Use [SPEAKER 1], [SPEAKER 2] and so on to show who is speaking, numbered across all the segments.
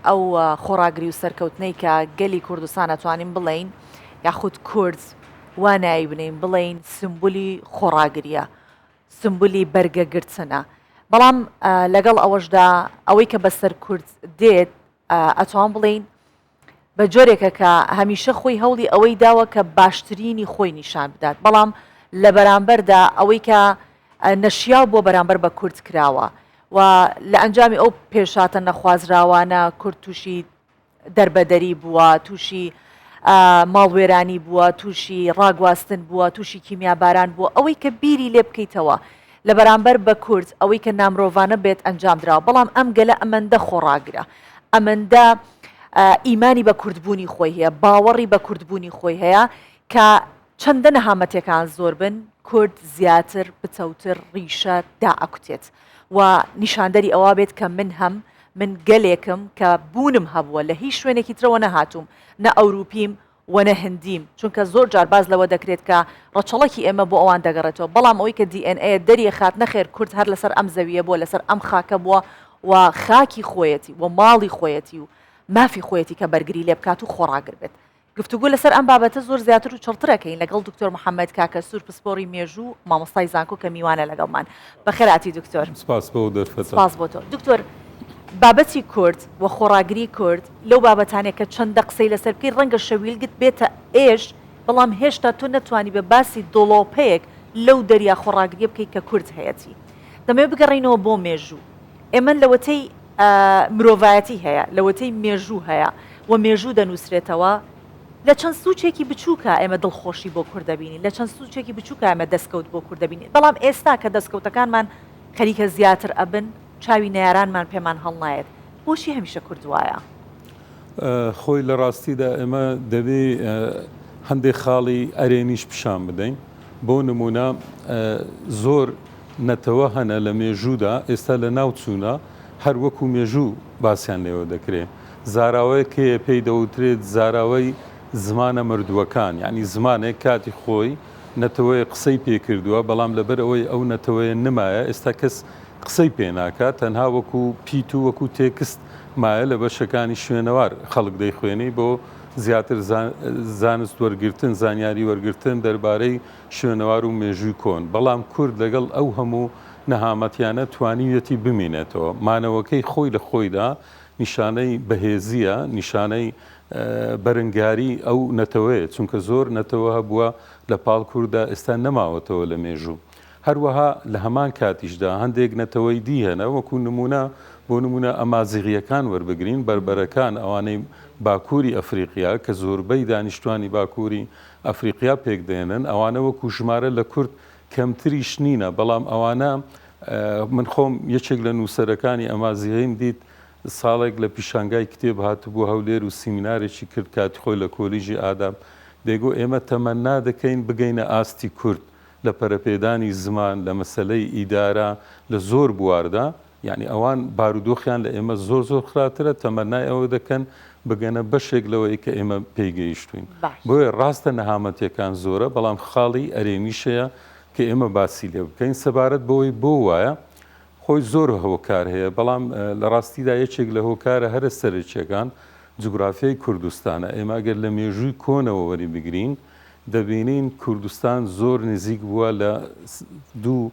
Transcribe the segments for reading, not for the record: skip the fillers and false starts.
[SPEAKER 1] ئەو خۆراگری و سەرکەوتنەی کە گەلی کوردستان ئەتوانین بڵین یاخود کورد وانایی بنین بڵین سمبولی خۆراگریە سمبولی بەرگەگرتنە بەڵام لەگەڵ ئەوەشدا ئەوەی کە بەسەر کورد دێت ئەتوان بڵین بە جۆرێکە کە هەمیشە خۆی هەوڵی ئەوەی داوە کە باشترینی خۆی نیشان بدات بەڵام لە بەرامبەردا ئەوەی کە نەشیاو بۆ بەرامبەر بە کورد کراوە و لە ئەنجامی ئەو پێشاتە نەخوازراوانە کورد تووشی دەربەدەری بووە تووشی ماڵوێرانی بووە تووشی ڕاگواستن بووە تووشی کیمیاباران بووە ئەوەی کە بیری لێ بکەیتەوە لە بەرامبەر بە کورد ئەوەی کە نامرۆڤانە بێت ئەنجام درراوە بەڵام ئەم گەلە ئەمەندە خۆڕاگرە ئەمەندە ئیمانی بە کوردبوونی خۆی هەیە باوەڕی بە کوردبوونی خۆی هەیە کە چەندە نەهامەتەکان زۆر بن کورد زیاتر بچەوتر ڕیشە دائەکوتێت و نیشاندەری ئەوە بێت کە من گەلێکم کە بوونم هەبووە لە هیچ شوێنێکی ترەوە نەهاتووم نە ئەوروپیم وەنە هەندیم چونکە زۆر جار باز لەوە دەکرێت کە ڕەچەڵکی ئێمە بۆ ئەوان دەگەڕێتەوە بەڵام ئەوەی کە DNA دەریە خات نەخێر کورد هەر لەسەر ئەم زەویە بووە لەسەر ئەم خاکە بووە و خاکی خۆیەتی و ماڵی خۆیەتی و مافی خۆیەتی کە بەرگری لێ بکات و خۆڕاگر بێت گفتوگو لەسەر ئەم بابەتە زۆر زیاتر و چڵترەکەین لەگەڵ دکتۆر محەممەد کاکە سوور پسپۆری مێژوو مامۆستای زانکۆ کە میوانە لەگەڵمان بەخێراتی دکتۆر
[SPEAKER 2] سپاس
[SPEAKER 1] بۆ تۆ دکتۆر بابەتی کورد و خۆڕاگری کورد لەو بابەتانێک کە چەندە قسەی لەسەر بکەی ڕەنگە شەویلگت بێتە ئێش بەڵام هێشتا تۆ نەتوانی بە باسی دڵۆپەیەک لەو دەریا خۆڕاگریە بکەیت کە کورد هەیەی دەمەوێت بگەڕینەوە بۆ مێژوو ئێمە لەوەتەی مرۆڤایەتی هەیە لەوەتەی مێژوو هەیە و مێژوو دەنووسرێتەوە لە چەند سوچێکی بچووکە ئێمە دڵخۆشی بۆ کوردەبینی لە چەند سوچێکی بچووکە ئەمە دەستکەوت بۆ کوردەبینی بەڵام ئێستا کە دەستکەوتەکانمان خەریکە زیاتر ئەبن چاوی نارانمان پێمان هەڵنایەت بۆشی هەمیشە کوردوایە
[SPEAKER 2] خۆی لە ڕاستیدا ئێمە دەبێ هەندێک خاڵی ئەرێنیش پیشان بدەین بۆ نمونە زۆر نەتەوە هەنە لە مێژوودا ئێستا لە ناو چوونە هەر وەکو مێژوو باسییان لێوە دەکرێت زاراوەیە کێ پێی دەوترێت زاراوەی زمانە مردووەکان یعنی زمانێک کاتی خۆی نەتەوەی قسەی پێکردووە بەڵام لەبەر ئەوەی ئەو نەتەوەیە نمایە ئێستا کەس قسەی پێ ناکات تەنها وەکو پیت و وەکو تێکست مایە لە بەشەکانی شوێنەوار خەڵک دەیخوێنی بۆ زیاتر زانست وەرگرتن زانیاری وەرگرتن دەربارەی شوێنەوار و مێژووی کۆن بەڵام کورد لەگەڵ ئەو هەموو نەهامەتیانە توانیویەتی بمێنێتەوە مانەوەکەی خۆی لە خۆیدا نیشانەی بەهێزیە نیشانەی بەرنگاری ئەو نەتەوەیە چونکە زۆر نەتەوە هەبووە لە پاڵ کووردا ئێستا نەماوەتەوە لە مێژوو هەروەها لە هەمان کاتیشدا هەندێک نەتەوەی دی هەنە وەکو نمونە بۆ نمونە ئەمازیغیەکان وەربگرین بربەرەکان ئەوانەی باکووری ئەفریقیا کە زۆربەی دانیشتوانی باکووری ئەفریقیا پێک دێنن ئەوانە وەکو ژمارە لە کورد کەمتریش نینە بەڵام ئەوانە من خۆم یەکێک لە نووسەرەکانی ئەمازیغیم دیت ساڵێک لە پیشانگای کتێب هاتبوو هەولێر و سیمینارێکی کرد کاتی خۆی لە کۆلیژی ئاداب دەیگۆ ئێمە تەمەنا دەکەین بگەینە ئاستی کورد لە پەرەپێدانی زمان لە مەسلەی ئیدارە لە زۆر بواردا یعنی ئەوان بارودۆخیان لە ئێمە زۆر زۆر خراترە تەمەنای ئەوە دەکەن بگەنە بەشێک لەوەی کە ئێمە پێیگەیشتوین بۆیە ڕاستە نەهامەتیەکان زۆرە بەڵام خاڵی ئەرێنیشەیە کە ئێمە باسی لێ بکەین سەبارەت بەوەی بۆ وایە خۆی زۆر هۆکار هەیە بەڵام لە ڕاستیدا یەکێک لە هۆکارە هەرە سەرچیەکان جوگرافیای کوردستانە ئێمە ئەگەر لە مێژووی کۆنەوە وەری بگرین دەبینین کوردستان زۆر نزیک بووە لە دوو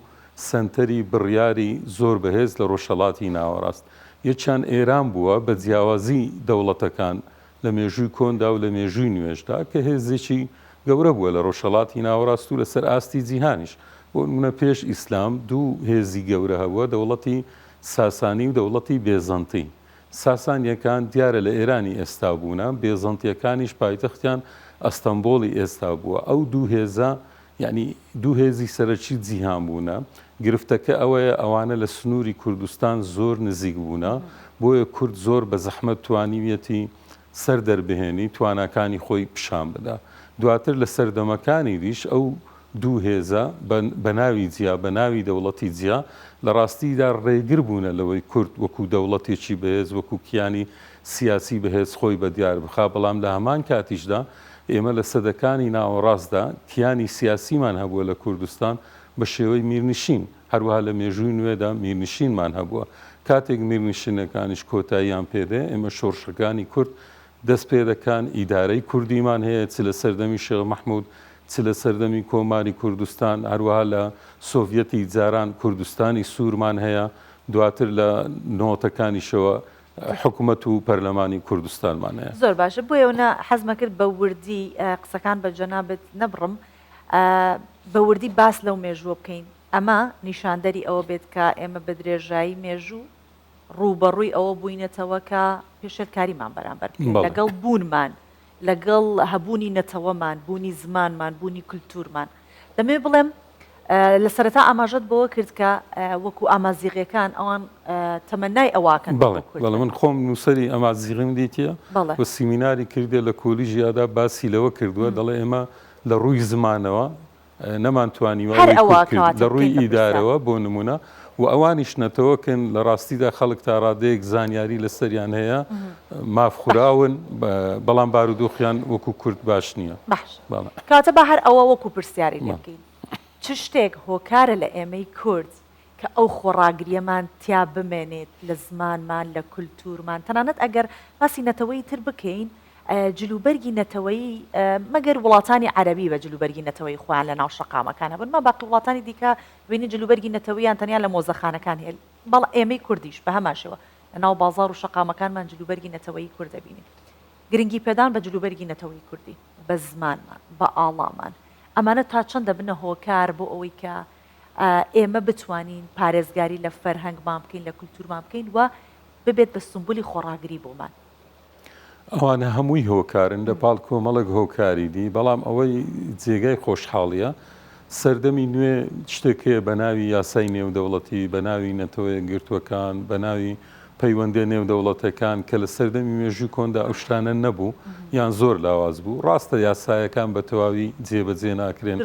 [SPEAKER 2] سنتەری بڕیاری زۆر بەهێز لە ڕۆژهەڵاتی ناوەڕاست یەکیان ئێران بووە بە جیاوازی دەوڵەتەکان لە مێژووی کۆندا و لە مێژووی نوێژدا کە هێزێکی گەورە بووە لە ڕۆژهەڵاتی ناوەڕاست و لەسەر ئاستی جیهانیش بۆ نمونە پێش ئیسلام دوو هێزی گەورە هەبووە دەوڵەتی ساسانی و دەوڵەتی بێزەنتی ساسانیەکان دیارە لە ئێرانی ئێستا بوونە بێزەنتیەکانیش پایتەختیان ئەستەمبۆڵی ئێستا بووە ئەو دوو هێزە یعنی دوو هێزی سەرەکی جیهان بوونە گرفتەکە ئەوەیە ئەوانە لە سنووری کوردستان زۆر نزیک بوونە بۆیە کورد زۆر بە زەحمەت توانیویەتی سەر دەربهێنی تواناکانی خۆی پیشان بدا دواتر لە سەردەمەکانی دیش ئەو دوو هێزە بە ناوی جیا بە ناوی دەوڵەتی جیا لە ڕاستیدا ڕێگر بوونە لەوەی کورد وەکو دەوڵەتێکی بەهێز وەکو کیانی سیاسی بەهێز خۆی بە دیار بخا بەڵام لە هەمان کاتیشدا ئێمە لە سەدەکانی ناوەڕاستدا کیانی سیاسیمان هەبووە لە کوردستان بە شێوەی میرنشین هەروەها لە مێژووی نوێدا میرنشینمان هەبووە کاتێک میرنشینەکانیش کۆتاییان پێدێ ئێمە شۆڕشەکانی کورد دەست پێ دەکەن ئیدارەی کوردیمان هەیە چ لە سەردەمی شێخ مەحموود چ لە سەردەمی کۆماری کوردستان هەروەها لە سۆڤیەتی جاران کوردستانی سوورمان هەیە دواتر لە نۆتەکانیشەوە حکوومەت و پەرلەمانی کوردستانمان هەیە.
[SPEAKER 1] زۆر باشە بۆیەوە حەزمە کرد بە وردی قسەکان بە جەنابەت نەبڕم بە وردی باس لەو مێژووە بکەین. ئەمە نیشاندەری ئەوە بێت کە ئێمە بە درێژایی مێژوو ڕوبەڕووی ئەوە بووینەتەوە کە پێشێرکاریمان بەرامبەر لەگەڵ بوونمان لەگەڵ هەبوونی نەتەوەمان بوونی زمانمان بوونی کولتورمان. دەمێ بڵێم لە سەرەتا ئاماژەت بەوە کرد کە وەکو ئامازیغیەکان ئەوان تەمەنای ئەواکەن.
[SPEAKER 2] بەڵێ من خۆم نووسەری ئەمازیغیم دیتە و سیمیناری کردێ لە کۆلیژیادا باسی لەوە کردووە دەڵێ ئێمە لە ڕووی زمانەوە نەمانتوانیوە لە ڕووی ئیدارەوە بۆ نمونە و ئەوانیش نەتەوەکن لە ڕاستیدا خەڵک تا ڕادەیەک زانیاری لەسەریان هەیە مافخوراون بەڵام بارودۆخیان وەکو کورد باش نییە.
[SPEAKER 1] کاتە بە هەر ئەوە وەکو پرسیاری لێ بکەین چ شتێک هۆکارە لە ئێمەی کورد کە ئەو خۆڕاگریەمان تیا بمێنێت لە زمانمان لە کولتورمان تەنانەت ئەگەر باسی نەتەوەی تر بکەین جلوبەرگی نەتەوەی مەگەر وڵاتانی عەرەبی بە جلوبەرگی نەتەوەی خۆیان لە ناو شەقامەکانە بن ما باقی وڵاتانی دیکە بینی جلوبەرگی نەتەوەیان تەنیا لە مۆزەخانەکان هەیە بەڵام ئێمەی کوردیش بە هەماشەوە لە ناو بازاڕ و شەقامەکانمان جلوبەرگی نەتەوەی کورد دەبینین. گرنگی پێدان بە جلوبەرگی نەتەوەی کوردی بە زمانمان بە ئاڵامان ئەمانە تا چەندە بنە هۆکار بۆ ئەوەی کە ئێمە بتوانین پارێزگاری لە فەرهەنگمان بکەین لە کولتورمان بکەین و ببێت بە سمبولی خۆڕاگری بۆمان.
[SPEAKER 2] ئەوانە هەمووی هۆکارن لە پاڵ کۆمەڵک هۆکاری دی بەڵام ئەوەی جێگای خۆشحاڵیە سەردەمی نوێ شتێکەیە بە ناوی یاسای نێودەوڵەتی بە ناوی نەتەوەی گرتوەکان بە ناوی پەیوەندی نێودەوڵەتەکان کە لە سەردەمی مێژووی کۆندا ئەو شتانە نەبوو یان زۆر لاواز بوو ڕاستە یاسایەکان بە تەواوی جێبەجێ ناکرێن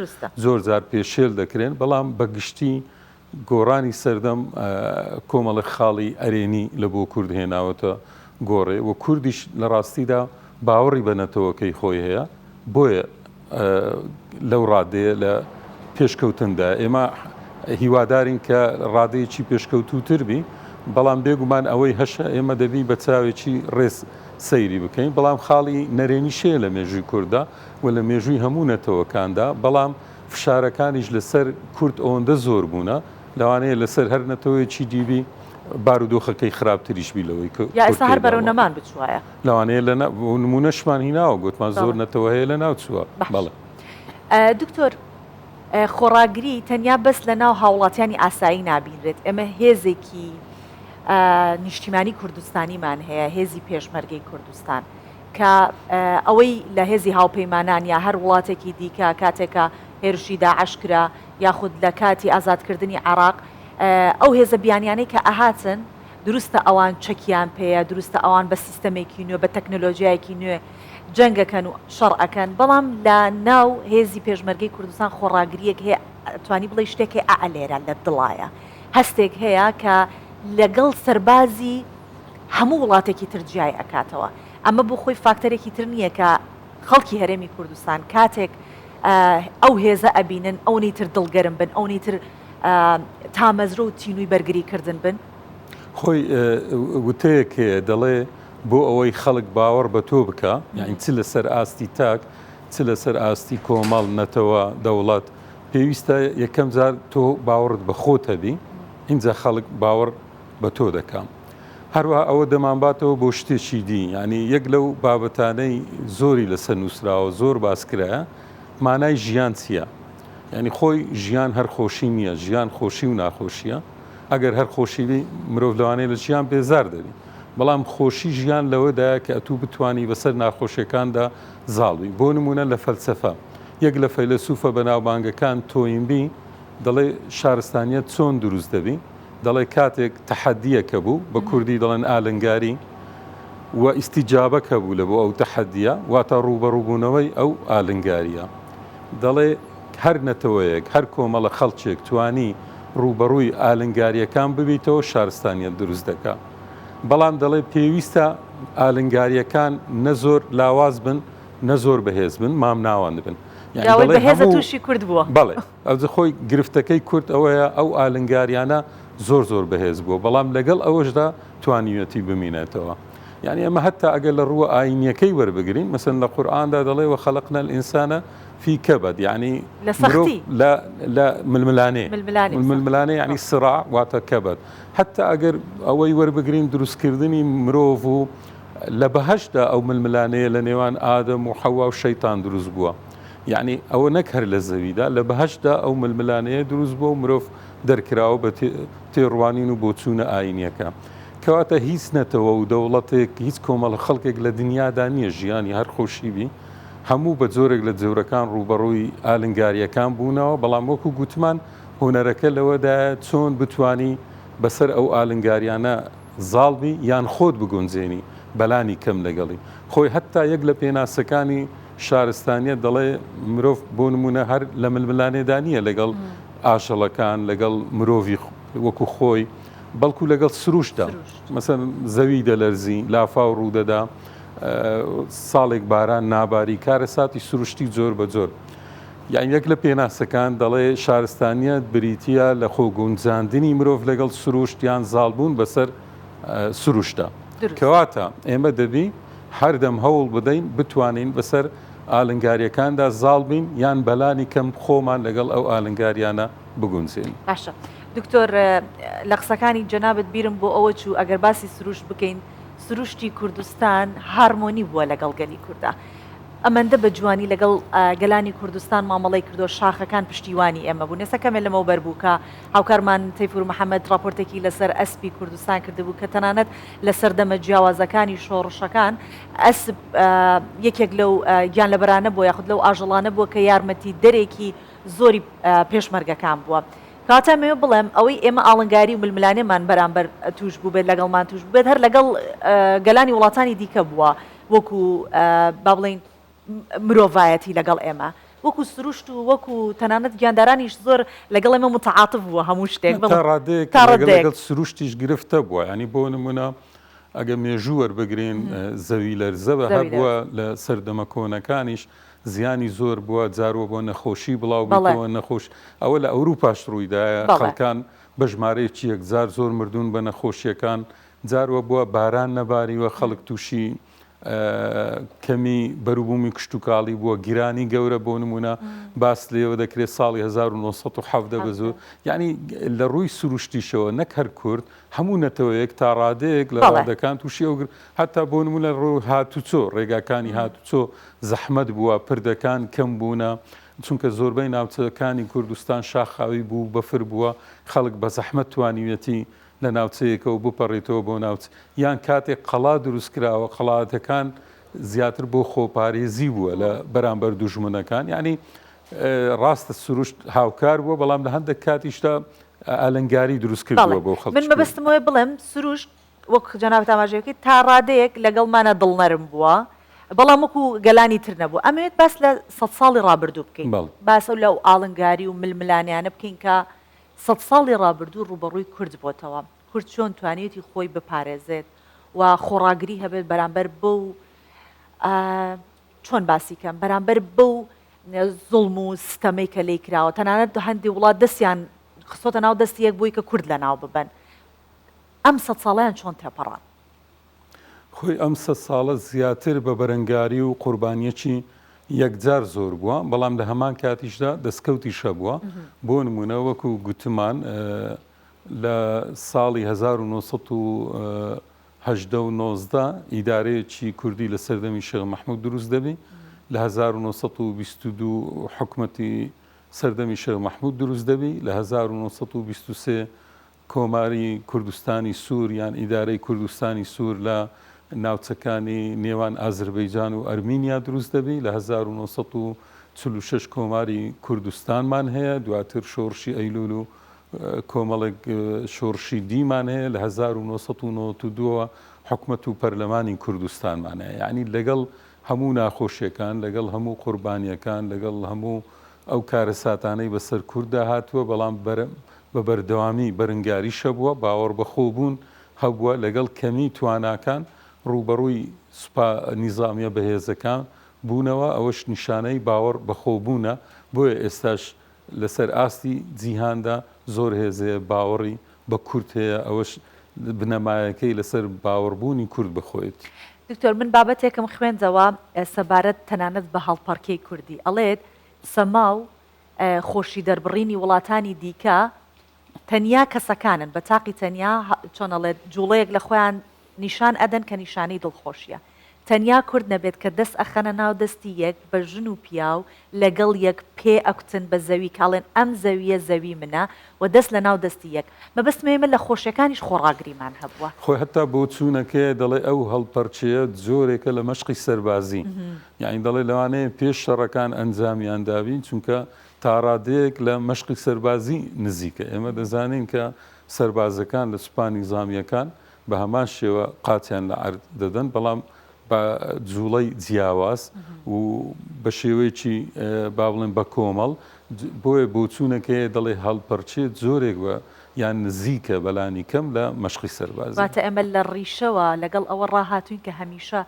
[SPEAKER 2] زۆر جار پێشێل دەکرێن بەڵام بەگشتی گۆڕانی سەردەم کۆمەڵک خاڵی ئەرێنی لە بۆ کورد هێناوەتە گۆڕێ و کوردیش لە ڕاستیدا باوەڕی بە نەتەوەکەی خۆی هەیە بۆیە لەو ڕادەیە لە پێشکەوتندا ئێمە هیوادارین کە ڕادەیەکی پێشکەوتوتر بی بەڵام بێگومان ئەوەی هەشە ئێمە دەبی بە چاوێکی ڕێز سەیری بکەین بەڵام خاڵی نەرێنی شەیە لە مێژووی کووردا و لە مێژووی هەموو نەتەوەکاندا بەڵام فشارەکانیش لەسەر کورد ئەوەندە زۆر بوونە لەوانەیە لەسەر هەر نەتەوەیەکی دیبی بارودۆخەکەی خراپتریش بی لەوەی
[SPEAKER 1] ئێستا هەر بەرەو نەمان بچوایە
[SPEAKER 2] لەوانەیە لە نمونەشمان هیناوە گوتمان زۆر نەتەوە هەیە لە ناوچووە. بەڵێ
[SPEAKER 1] دکتۆر خۆڕاگری تەنیا بەس لە ناو هاوڵاتیانی ئاسایی نابینرێت ئێمە هێزێکی نیشتیمانی کوردستانیمان هەیە هێزی پێشمەرگەی کوردستان کە ئەوەی لە هێزی هاوپەیمانان یا هەر وڵاتێکی دیکە کاتێکە هێرشی داعش کرا یاخود لە کاتی ئازادکردنی عێراق ئەو هێزە بیانیانەی کە ئەهاتن دروستە ئەوان چەکیان پێەیە دروستە ئەوان بە سیستەمێکی نوێ بە تەکنۆلۆژیایەکی نوێ جەنگەکەن و شەڕەکەن بەڵام لە ناو هێزی پێشمەرگەی کوردستان خۆڕاگریەک هەیە توانی بڵێ شتێکی ئەلێرە لە دڵایە هەستێک هەیە کە لەگەڵ سەربازی هەموو وڵاتێکی تر جیای ئەکاتەوە ئەمە بۆ خۆی فاکتەرێکی تر نییە کە خەڵکی هەرێمی کوردستان کاتێک ئەو هێزە ئەبینن ئەوەی تر دڵگەرم بن ئەوەی تر تامەزرە و تینووی بەرگری کردن بن
[SPEAKER 2] خۆی وتەیەک دەڵێ بۆ ئەوەی خەڵک باوەڕ بە تۆ بکە یعنی چ لەسەر ئاستی تاک چ لەسەر ئاستی کۆمەڵ نەتەوە دەوڵات پێویستە یەکەم جار تۆ باوەڕت بە خۆت هەبی اینجا خەڵک باوەڕ بە تۆ دەکەم هەروەها ئەوە دەمانباتەوە بۆ شتێکی دی ینی یەک لەو بابەتانەی زۆری لەسەر نووسراوە زۆر باسکرایە مانای ژیان چییە ینی خۆی ژیان هەر خۆشی نییە ژیان خۆشی و ناخۆشیە ئەگەر هەر خۆشیبی مرۆڤ لەوانەیە لە ژیان بێزار دەبی بەڵام خۆشی ژیان لەوەدایە کە ئەتوو بتوانی بەسەر ناخۆشیەکاندا زاڵبی بۆ نمونە لە فەلسەفە یەک لە فەیلسوفە بەناوبانگەکان تۆینبی دەڵێ شارستانیەت چۆن دروست دەبی دەڵێ کاتێک تەحەدیەکە بوو بە کوردی دەڵێن ئالنگاری و ئیستیجابەکە بوو لە بۆ ئەو تەحەدیە واتە ڕوبەڕووبوونەوەی ئەو ئالنگاریە دەڵێ هەر نەتەوەیەک هەر کۆمەڵە خەڵکێک توانی ڕوبەڕووی ئالنگاریەکان ببیتەوە شارستانیەت دروست دەکات بەڵام دەڵێ پێویستە ئالنگاریەکان نەزۆر لاواز بن نەزۆر بەهێز بن مام ناوان بن
[SPEAKER 1] بەهێزە تووشی کورد بووە
[SPEAKER 2] بەڵێ ئەو خۆی گرفتەکەی کورد ئەوەیە ئەو ئالنگاریانە زۆر بەهێز بووە بەڵام لەگەڵ ئەوەشدا توانیوەتی بمینێتەوە. يعني ئەمە هەتا ئەگەر لە ڕووە ئاینیەکەی وەربگرین مەسەن لە قورئاندا دەڵێ وخەلقنا الإنسان في كبد يعني لا ململانه يعني صراع واتە كبد حتى ئەگەر ئەوەی وەربگرین دروستکردنی مرۆڤ و لە بەهەشدا ئەو ململانەیە لە نێوان ئادەم و حەوا و شەیتان دروست بووە. يعني ئەوە نەک هەر لە زەویدا لە بەهەشدا ئەو ململانەیە دروست بووە و مرۆڤ دەرکراوە بە تێڕوانین و بۆ چوونە ئاینیەکە. کەواتە هیچ نەتەوە و دەوڵەتێک هیچ کۆمەڵە خەڵکێک لە دنیادا نییە ژیانی هەر خۆشیبی هەموو بە جۆرێک لە جەورەکان ڕوبەڕووی ئالنگاریەکان بوونەوە بەڵام وەکو گوتمان هۆنەرەکە لەوەدا چۆن بتانی بەسەر ئەو ئالنگاریانە زاڵبی یان خۆت بگۆنجێنی بەلانی کەم لەگەڵی خۆی هەتا یەک لە پێناسەکانی شارستانیە دەڵێ مرۆڤ بۆ نمونە هەر لە ململانێدا نییە لەگەڵ ئاژەڵەکان لەگەڵ مرۆڤی وەکو خۆی بەڵکو لەگەڵ سروشدا مەسەن زەوی دەلەرزی لافا و ڕوودەدا ساڵێک باران ناباری کارە ساتی سروشتی جۆر بە جۆر یان یەک لە پێناسەکان دەڵێ شارستانیەت بریتە لە خۆگونجاندنی مرۆڤ لەگەڵ سروشتیان زاڵبوون بەسەر سروشتا کەواتە ئێمە دەبی هەردەم هەوڵ بدەین بتوانین بەسەر ئالنگاریەکاندا زاڵ بین یان بەلانی کەم خۆمان لەگەڵ ئەو ئالنگاریانە بگونجێن.
[SPEAKER 1] باشە دکتۆر لە قسەکانی جەنابەت بیرم بۆ ئەوە چوو ئەگەر باسی سروشت بکەین سروشتی کوردستان هارمۆنی بووە لەگەڵ گەلی کووردا ئەمەندە بە جوانی لەگەڵ گەلانی کوردستان مامەڵی کردو شاخەکان پشتیوانی ئێمە بوو نێسەکەمێ لەمە بەربووکە هاوکارمان تەیفور محەممەد راپۆرتێکی لەسەر ئەسپی کوردستان کردبوو کە تەنانەت لە سەردەمە جیاوازەکانی شۆڕشەکان ئەسب یەکێک لەو گیان لەبەرانە بووە یاخود لەو ئاژەڵانە بووە کە یارمەتی دەرێکی زۆری پێشمەرگەکان بووە. کاتەمەوە بڵێم ئەوەی ئێمە ئاڵنگاری و ململانێمان بەرامبەر توش بوو بێت لەگەڵمان توش بێت هەر لەگەڵ گەلانی وڵاتانی دیکە بووە وەکو با بڵین مرۆڤایەتی لەگەڵ ئێمە وەکو سروشت و وەکو تەنانەت گیاندارانیش زۆر لەگەڵ ئێمە متعاتف بووە هەموو شتێک
[SPEAKER 2] لەگەڵ سروشتیش گرفتە بووە ینی بۆ نمونە ئەگە مێژوو وەربگرین زەوی لەرزەبە هەبووە لە سەردەمە کۆنەکانیش زیانی زۆر بووە جارۆ بۆ نەخۆشی بڵاو بڵەوە نەخۆش ئەوە لە ئەوروپاش ڕوویدایە خەڵکان بە ژمارەیەکی یەکجار زۆر مردوون بە نەخۆشیەکان جاروە بووە باران نەباریوە خەڵک تووشی کەمی بەروبوومی کشتتوکاڵی بووە گیرانی گەورە بۆ نمونە باس لێوە دەکرێت ساڵی 1970 بە زۆر یعنی لە ڕووی سروشتیشەوە نەک هەر کورد هەموو نەتەوەیەک تا ڕادەیەک لە ڕادەکان تووشی ئەوگر هەتا بۆ نمونە ڕۆ هاتوچۆ ڕێگاکانی هاتوچۆ زەحمەت بووە پردەکان کەم بوونە چونکە زۆربەی ناوچەکانی کوردستان شاخاوی بوو بەفر بووە خەڵک بە زەحمەت توانیوێتی لە ناوچەیەکەوە بپەڕێتەوە بۆ ناوچ یان کاتێک قەڵا دروست کراوە قەڵاتەکان زیاتر بۆ خۆپارێزی بووە لە بەرامبەر دوژمنەکان یعنی ڕاستە سروشت هاوکار بووە بەڵام لە هەندێک کاتیشتا ئالنگاری دروست کردووە بۆ خەڵک
[SPEAKER 1] من مەبەستمەوەی بڵێم سروشت وەک جەناب تاماژەکەی تا ڕادەیەک لەگەڵمانە دڵنەرم بووە بەڵام وەکو گەلانی تر نەبوو ئەمەوێت باس لە 100 ساڵی ڕابردوو بکەین باسە لەو ئاڵنگاری و ململانیانە بکەین کە 100 ساڵی ڕابردوو ڕوبەڕووی کورد بۆتەوە کورد چۆن توانێتی خۆی بپارێزێت و خۆڕاگری هەبێت بەرامبەر بەو چۆن باسی کەم بەرامبەر بەو زوڵم و ستەمەی کە لێی کراوە تەنانەت هەندی وڵات دەستیان خستۆتە ناو دەستی یەک بووی کە کورد لە ناو ببن ئەم 100 ساڵیان چۆن تێپەڕان
[SPEAKER 2] خۆی ئەم 100 ساڵە زیاتر بە بەرەنگاری و قوربانیەکی یەکجار زۆر بووە بەڵام لە هەمان کاتیشدا دەستکەوتی شەبووە بۆ نمونە وەکو گوتمان لە ساڵی 1970 ئیدارەیەکی کوردی لە سەردەمی شێخ مەحموود دروست دەبی لە 1922 حکومەتی سەردەمی شێخ مەحموود دروست دەبی لە 1923 کۆماری کوردستانی سوور یان ئیدارەی کوردستانی سوور لە ناوچەکانی نێوان ئازربەیجان و ئەرمینیا دروست دەبی لە 1946 کۆماری کوردستانمان هەیە دواتر شۆڕشی ئەیلول و کۆمەڵێک شۆڕشی دیمان هەیە لە 1992 حکومەت و پەرلەمانی کوردستانمان هەیە یعنی لەگەڵ هەموو ناخۆشیەکان لەگەڵ هەموو قوربانیەکان لەگەڵ هەموو ئەو کارە ساتانەی بەسەر کووردا هاتووە بەڵام بە بەردەوامی بەرەنگاریشە بووە باوەڕ بەخۆبوون هەبووە لەگەڵ کەمی تواناکان ڕوبەڕووی نیزامیە بەهێزەکان بوونەوە ئەوەش نیشانەی باوەڕ بەخۆبوونە بۆیە ئێستاش لەسەر ئاستی جیهاندا زۆر هێزەیە باوەڕی بە کورد هەیە ئەوەش بنەمایەکەی لەسەر باوەڕبوونی کورد بخۆیت.
[SPEAKER 1] دکتۆر من بابەتێکم خوێندەوە سەبارەت تەنانەت بە هەڵپەرکەی کوردی ئەڵێت سەماو خۆشی دەربڕینی وڵاتانی دیکە تەنیا کەسەکانن بە تاقی تەنیا چۆنەڵێت جوڵەیەک لە خۆیان نیشان ئەدەن کە نیشانەی دڵخۆشیە تەنیا کورد نەبێت کە دەست ئەخەنە ناو دەستی یەک بە ژن و پیاو لەگەڵ یەک پێ ئەکوتن بە زەوی کاڵێن ئەم زەویە زەوی منە و دەست لە ناو دەستی یەک مەبەستمێمە لە خۆشیەکانیش خۆڕاگریمان هەبووە
[SPEAKER 2] خۆی هەتا بۆ چوونەکە دەڵێ ئەو هەڵپەرچەیە زۆرێکە لە مەشقی سەربازی یعنی دەڵێ لەوانەیە پێش شەڕەکان ئەنجامیان داوین چونکە تاڕادەیەک لە مەشقی سەربازی نزیکە ئێمە دەزانین کە سەربازەکان لە سوپانی زامیەکان بە هەمان شێوە قاچیان لە عەرد دەدەن بەڵام بە جوڵەی جیاواز و بە شێوەیەکی با بڵێن بە کۆمەڵ بۆیە بۆچوونەکەی دەڵێ هەڵپەرچێت زۆرێک بە یان نزیکە بەلانی کەم لە مەشقی سەربازی
[SPEAKER 1] واتە ئەمە لە ڕیشەوە لەگەڵ ئەوە ڕاهاتوین کە هەمیشە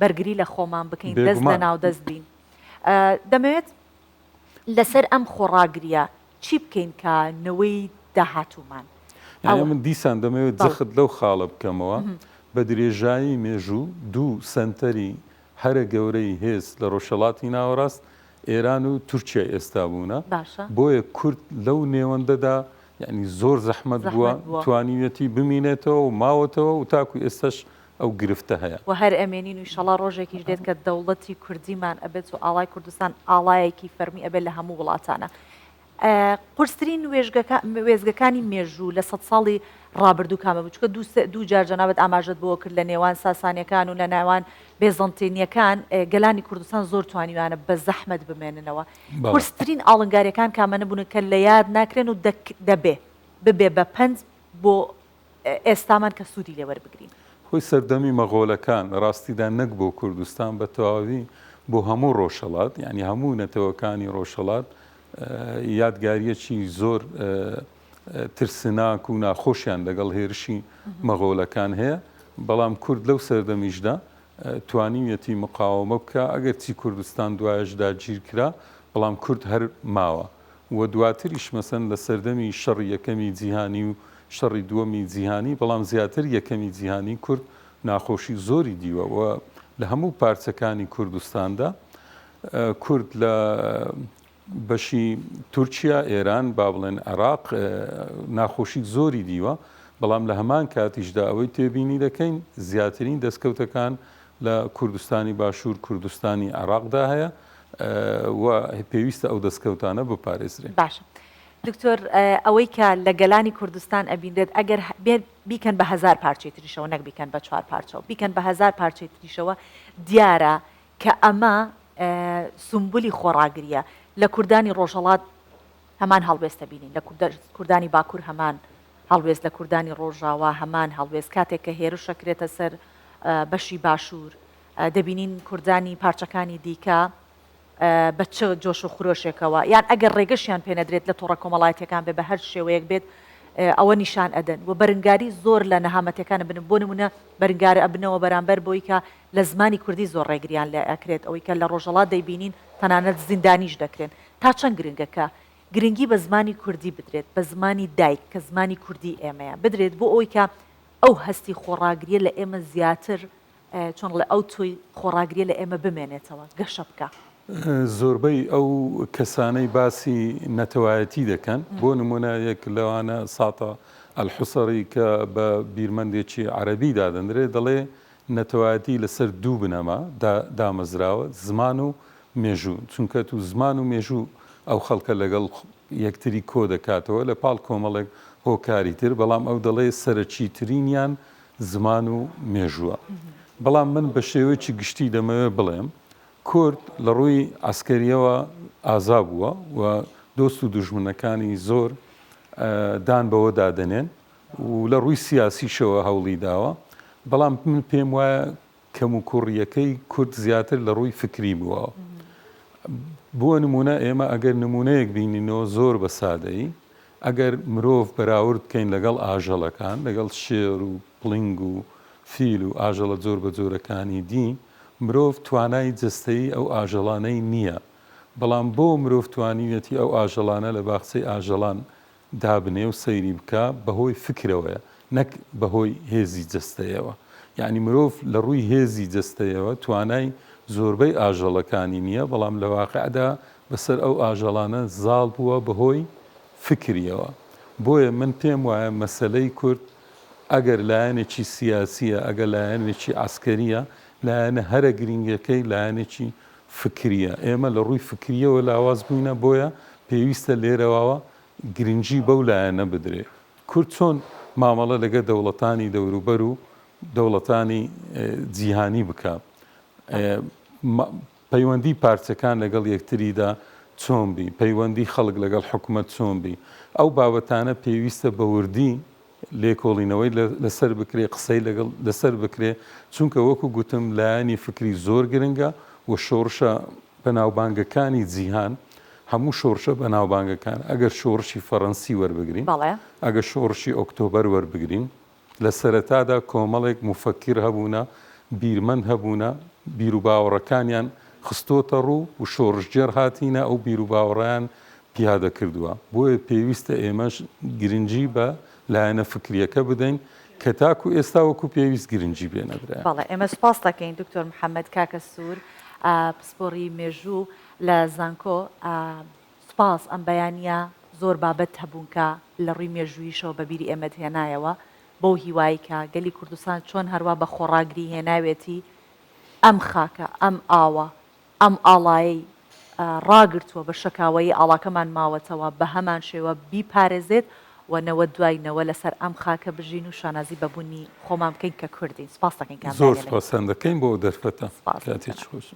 [SPEAKER 1] بەرگری لە خۆمان بکەین دەست لە ناو دەست بین دەمەوێت لەسەر ئەم خۆڕاگریە چی بکەین کە نەوەی داهاتوومان
[SPEAKER 2] من دیسان دەمەوێت جەخت لەو خاڵە بکەمەوە بە درێژایی مێژوو دوو سنتەری هەرە گەورەی هێز لە ڕۆژهەڵاتی ناوەڕاست ئێران و تورکیا ئێستا بوونە بۆیە کورد لەو نێوەندەدا یعنی زۆر زەحمەت بووە توانیوەتی بمینێتەوە و ماوەتەوە و تاکو ئێستش ئەو گرفتە هەیە
[SPEAKER 1] و هەر ئەمێنین و ئینشەڵا ڕۆژێکیش دێت کە دەوڵەتی کوردیمان ئەبێت و ئاڵای کوردستان ئاڵایەکی فەرمی ئەبێت لە هەموو وڵاتانە قورسترین وێزگەکانی مێژوو لە 100 ساڵی ڕابردوو کامە بچکە دوو جار جەنابەت ئاماژەت بۆ کرد لە نێوان ساسانیەکان و لە ناوان بێزەنتێنیەکان گەلانی کوردستان زۆر توانیوانە بە زەحمەت بمێننەوە قورسترین ئاڵنگاریەکان کامەنە بوون کە لە یاد ناکرێن و دەبێ ببێ بە پەنج بۆ ئێستامان کە سوودی لێوەربگرین
[SPEAKER 2] خۆی سەردەمی مەغۆلەکان ڕاستیدا نەک بۆ کوردستان بە تەواوی بۆ هەموو ڕۆژهەڵات یعنی هەموو نەتەوەکانی ڕۆژهەڵات یادگاریەکی زۆر ترسناک و ناخۆشیان لەگەڵ هێرشی مەغۆلەکان هەیە بەڵام کورد لەو سەردەمیشدا توانیویەتی مقاومە بکە ئەگەر چی کوردستان دوایشدا گیرکرا بەڵام کورد هەر ماوە و دواتریش مەسەن لە سەردەمی شەڕی یەکەمی جیهانی و شەڕی دووەمی جیهانی بەڵام زیاتر یەکەمی جیهانی کورد ناخۆشی زۆری دیوە و لە هەموو پارچەکانی کوردستاندا کورد لە بەشی تورکیا ئێران با بڵێن عێراق ناخۆشی زۆری دیوە بەڵام لە هەمان کاتیشدا ئەوەی تێبینی دەکەین زیاترین دەستکەوتەکان لە کوردستانی باشوور کوردستانی عێراقدا هەیە و پێویستە ئەو دەستکەوتانە بپارێزرێن
[SPEAKER 1] باشە دکتۆر ئەوەی کە لە گەلانی کوردستان ئەبیندێت ئەگەر بیکەن بە 1000 پارچەی تریشەوە نەک بیکەن بە 4 پارچەوە بیکەن بە 1000 پارچەی تریشەوە دیارە کە ئەمە سمبولی خۆڕاگریە لە کوردانی ڕۆژهەڵات هەمان هەڵوێستە بینین لە کوردانی باکوور هەمان هەڵوێست لە کوردانی ڕۆژاوا هەمان هەڵوێست کاتێک کە هێرشەکرێتە سەر بەشی باشوور دەبینین کوردانی پارچەکانی دیکە بە چ جۆش و خرۆشێکەوە یان ئەگەر ڕێگەشیان پێنەدرێت لە تۆڕە کۆمەڵایەتەکان بێ بە هەر شێوەیەک بێت ئەوە نیشان ئەدەن و بەرنگاری زۆر لە نەهامەتەکانە بن بۆ نمونە بەرنگارە ئەبنەوە بەرامبەر بۆی کە لە زمانی کوردی زۆر ڕێگریان لە ئەکرێت ئەوەی کە لە ڕۆژهەڵات دەیبینین تەنانەت زیندانیش دەکرێن تا چەند گرنگەکە گرنگی بە زمانی کوردی بدرێت بە زمانی دایک کە زمانی کوردی ئێمەیە بدرێت بۆ ئەوی کە ئەو هەستی خۆڕاگریە لە ئێمە زیاتر چۆن لە ئەو توی خۆڕاگریە لە ئێمە بمێنێتەوە گەشە بکە
[SPEAKER 2] زۆربەی ئەو کەسانەی باسی نەتەوایەتی دەکەن بۆ نمونە یەک لەوانە ساتە ئەلحوسەری کە بە بیرمەندێکی عەرەبی دادەنرێت دەڵێ نەتەوایەتی لەسەر دوو بنەما دامەزراوە زمان و مێژوو چونکە تو زمان و مێژوو ئەو خەڵکە لەگەڵ یەکتری کۆ دەکاتەوە لە پاڵ کۆمەڵێک هۆکاری تر بەڵام ئەو دەڵێ سەرەکی ترینیان زمان و مێژووە بەڵام من بە شێوەیەکی گشتی دەمەوێت بڵێم کورد لە ڕووی ئاسکەریەوە ئازا بووە و دۆست و دوژمنەکانی زۆر دان بەوە دادەنێن و لە ڕووی سیاسیشەوە هەوڵی داوە بەڵام من پێم وایە کەم و کوڕیەکەی کورد زیاتر لە ڕووی فکری بووە بۆ نمونە ئێمە ئەگەر نمونەیەک بینینەوە زۆر بە سادەیی ئەگەر مرۆڤ بەراورد بکەین لەگەڵ ئاژەڵەکان لەگەڵ شێر و پڵنگ و فیل و ئاژەڵە جۆر بە جۆرەکانی دی مرۆڤ توانای جستەیی ئەو ئاژەڵانەی نییە بەڵام بۆ مرۆڤ توانیوێتی ئەو ئاژەڵانە لە باخچەی ئاژەڵان دابنێ و سەیری بکە بەهۆی فکرەوەیە نەک بەهۆی هێزی جەستەیەوە. یعنی مرۆڤ لە ڕووی هێزی جەستەیەوە توانای زۆربەی ئاژەڵەکانی نییە، بەڵام لە واقعدا بەسەر ئەو ئاژەڵانە زاڵ بووە بەهۆی فکریەوە. بۆیە من پێم وایە مەسەلەی کورد ئەگەر لایەنێکی سیاسیە، ئەگەر لایەنێکی عسکەریە، لایەنە هەرە گرنگەکەی لایەنێکی فکریە. ئێمە لە ڕووی فکریەوە لاواز بووینە، بۆیە پێویستە لێرەوەوە گرنگی بەو لایەنە بدرێ. کورد چۆن مامەڵە لەگە دەوڵەتانی دەوروبەر و دەوڵەتانی جیهانی بکە، پەیوەندی پارچەکان لەگەڵ یەکتریدا چۆن بی، پەیوەندی خەڵک لەگەڵ حکوومەت چۆن بی، ئەو بابەتانە پێویستە بەوردی لێکۆڵینەوەی لەسەر بکرێ، قسەی لەسەر بکرێ، چونکە وەکو گوتم لایەنی فکری زۆر گرنگە و شۆڕشە بەناوبانگەکانی جیهان هەموو شۆڕشە بەناوبانگەکان. ئەگەر شۆڕشی فەڕەنسی وەربگرین، ئەگەر شۆڕشی ئۆکتۆبەر وەربگرین، لە سەرەتادا کۆمەڵێک مفەکر هەبوونە، بیرمەند هەبوونە، بیر و باوەڕەکانیان خستۆتە ڕوو و شۆڕژجێر هاتینە ئەو بیر و باوەڕیان پیادە کردووە. بۆیە پێویستە ئێمەش گرنگی بە لایەنە فکریەکە بدەین کە تاکو ئێستا وەکو پێویست گرنگی بێنەدرا.
[SPEAKER 1] بەڵێ ئێمە سپاس دەکەین دکتۆر محەممەد کاکە سوور، پسپۆڕی مێژوو لە زانکۆ. سپاس ئەم بەیانە زۆر بابەت هەبوون کە لە ڕووی مێژوویشەوە بەبیری ئێمەت هێنایەوە بۆ هیوایی کە گەلی کوردستان چۆن هەروە بە خۆڕاگری هێناوێتی ئەم خاکە، ئەم ئاوە، ئەم ئاڵایی ڕاگرتووە بە شەکاوەی ئاڵاکەمان ماوەتەوە بە هەمان شێوە بیپارێزێت و نەوە دوایینەوە لەسەر ئەم خاکە بژین و شانازی بەبوونی خۆمان بکەین کە کوردین. سپاس دەکەین.
[SPEAKER 2] زۆر سپاسان دەکەین بۆ دەرفەتە. کاتێک خۆش.